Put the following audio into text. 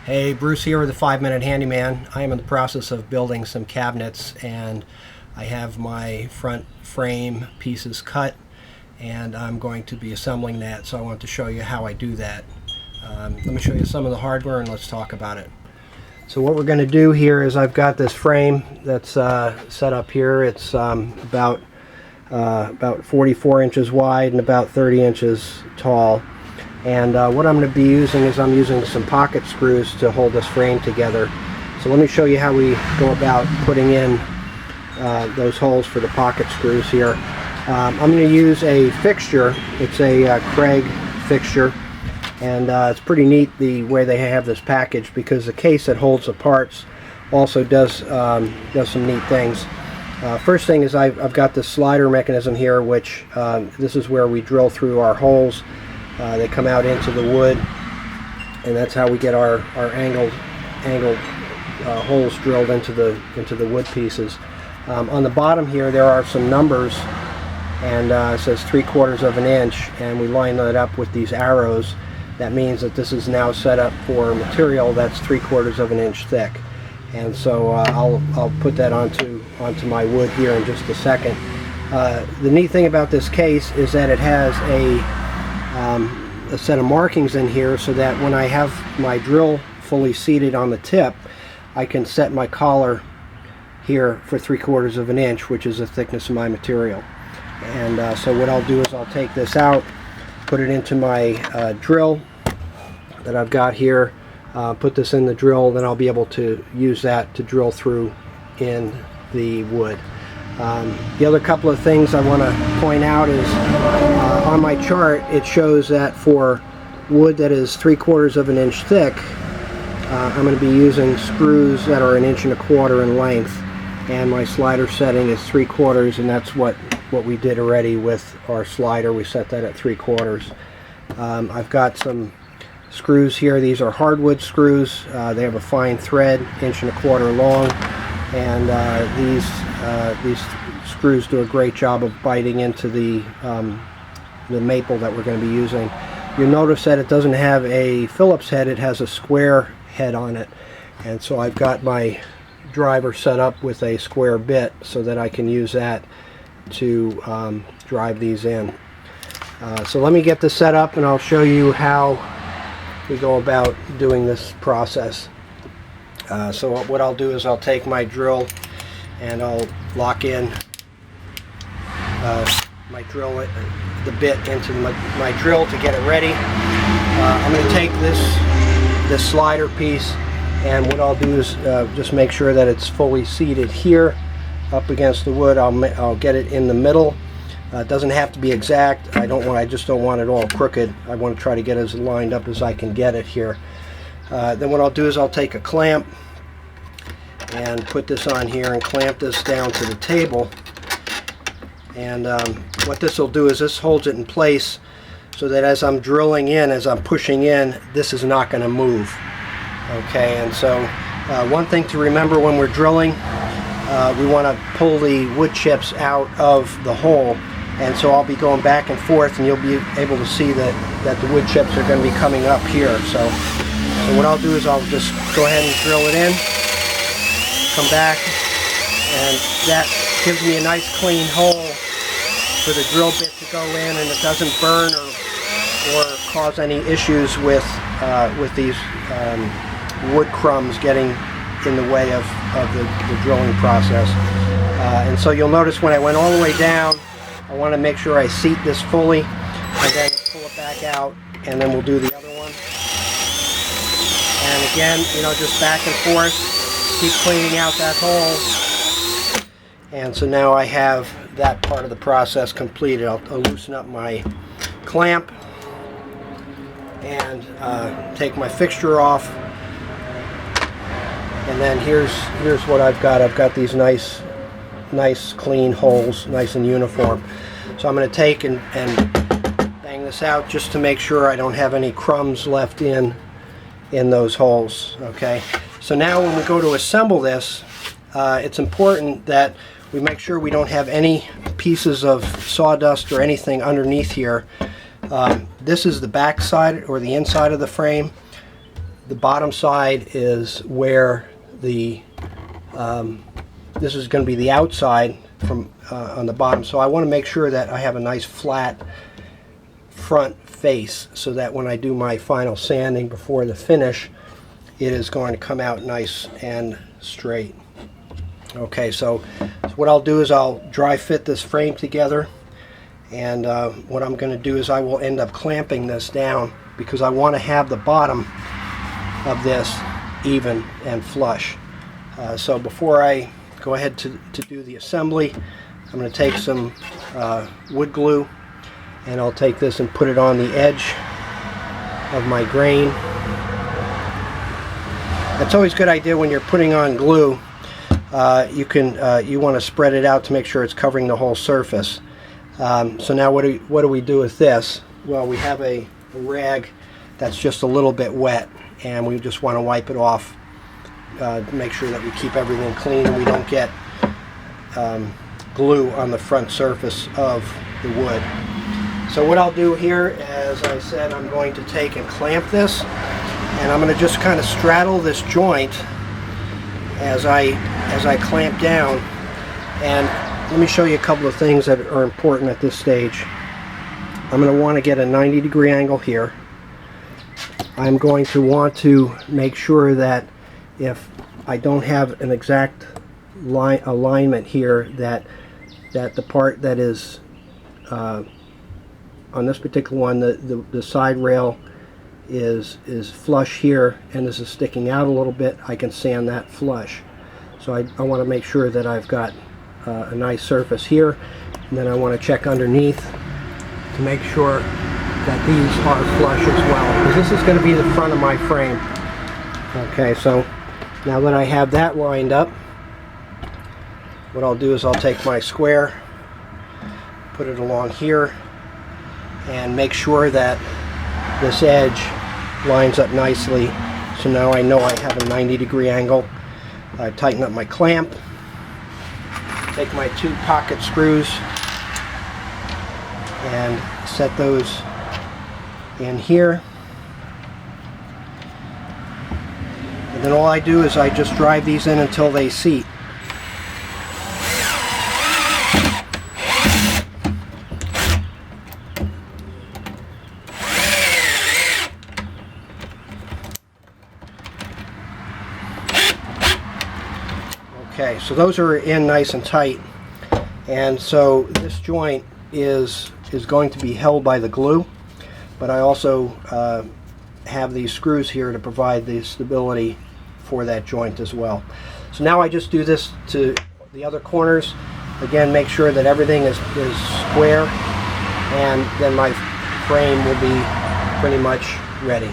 Hey, Bruce here with the 5-Minute Handyman. I am in the process of building some cabinets, and I have my front frame pieces cut, and I'm going to be assembling that, so I want to show you how I do that. Let me show you some of the hardware and let's talk about it. So what we're going to do here is I've got this frame that's set up here. It's about 44 inches wide and about 30 inches tall. And what I'm going to be using is I'm using some pocket screws to hold this frame together. So let me show you how we go about putting in those holes for the pocket screws here. I'm going to use a fixture. It's a Kreg fixture, and it's pretty neat the way they have this package, because the case that holds the parts also does some neat things. First thing is I've got this slider mechanism here, which this is where we drill through our holes. They come out into the wood, and that's how we get our angled holes drilled into the wood pieces. On the bottom here there are some numbers, and it says 3/4 of an inch, and we line that up with these arrows. That means that this is now set up for material that's 3/4 of an inch thick. And so I'll put that onto my wood here in just a second. The neat thing about this case is that it has a set of markings in here, so that when I have my drill fully seated on the tip, I can set my collar here for 3/4 of an inch, which is the thickness of my material. And so what I'll do is I'll take this out, put it into my drill that I've got here, put this in the drill, then I'll be able to use that to drill through in the wood. The other couple of things I want to point out is on my chart it shows that for wood that is 3/4 of an inch thick, I'm going to be using screws that are 1.25 inches in length, and my slider setting is 3/4, and that's what we did already with our slider. We set that at 3/4. I've got some screws here. These are hardwood screws. They have a fine thread, 1.25 inches long, and these screws do a great job of biting into the maple that we're going to be using. You'll notice that it doesn't have a Phillips head, it has a square head on it, and so I've got my driver set up with a square bit so that I can use that to drive these in. So let me get this set up and I'll show you how we go about doing this process. So what I'll do is I'll take my drill and I'll lock in my drill, the bit into my drill to get it ready. I'm going to take this slider piece, and what I'll do is just make sure that it's fully seated here up against the wood. I'll get it in the middle. It doesn't have to be exact. I just don't want it all crooked. I want to try to get as lined up as I can get it here. Then what I'll do is I'll take a clamp and put this on here and clamp this down to the table. And what this will do is this holds it in place so that as I'm drilling in, as I'm pushing in, this is not going to move. Okay, and so one thing to remember when we're drilling, we want to pull the wood chips out of the hole, and so I'll be going back and forth, and you'll be able to see that the wood chips are going to be coming up here. So what I'll do is I'll just go ahead and drill it in, come back, and that gives me a nice clean hole for the drill bit to go in, and it doesn't burn or cause any issues with these wood crumbs getting in the way of the drilling process. And so you'll notice when I went all the way down, I want to make sure I seat this fully, and then pull it back out, and then we'll do the other one. And again, just back and forth, keep cleaning out that hole. And so now I have that part of the process completed. I'll loosen up my clamp and take my fixture off. And then here's what I've got. I've got these nice clean holes, nice and uniform. So I'm going to take and bang this out just to make sure I don't have any crumbs left in those holes. Okay. So now when we go to assemble this, it's important that we make sure we don't have any pieces of sawdust or anything underneath here. This is the back side or the inside of the frame. the bottom side is where the this is going to be the outside from on the bottom. So I want to make sure that I have a nice flat front face so that when I do my final sanding before the finish, it is going to come out nice and straight. Okay, so what I'll do is I'll dry fit this frame together, and what I'm going to do is I will end up clamping this down because I want to have the bottom of this even and flush. So before I go ahead to do the assembly, I'm going to take some wood glue, and I'll take this and put it on the edge of my grain. It's always a good idea when you're putting on glue, you want to spread it out to make sure it's covering the whole surface. So now what do we do with this? Well, we have a rag that's just a little bit wet, and we just want to wipe it off to make sure that we keep everything clean and we don't get glue on the front surface of the wood. So what I'll do here, as I said, I'm going to take and clamp this, and I'm going to just kind of straddle this joint as I clamp down. And let me show you a couple of things that are important at this stage. I'm going to want to get a 90-degree angle here. I'm going to want to make sure that if I don't have an exact alignment here, that the part that is on this particular one, the side rail is flush here, and this is sticking out a little bit. I can sand that flush. So I want to make sure that I've got a nice surface here, and then I want to check underneath to make sure that these are flush as well, because this is going to be the front of my frame. Okay, so now that I have that lined up, what I'll do is I'll take my square, put it along here, and make sure that this edge lines up nicely. So now I know I have a 90-degree angle. I tighten up my clamp, take my 2 pocket screws and set those in here. And then all I do is I just drive these in until they seat. Okay, so those are in nice and tight, and so this joint is going to be held by the glue, but I also have these screws here to provide the stability for that joint as well. So now I just do this to the other corners. Again, make sure that everything is square, and then my frame will be pretty much ready.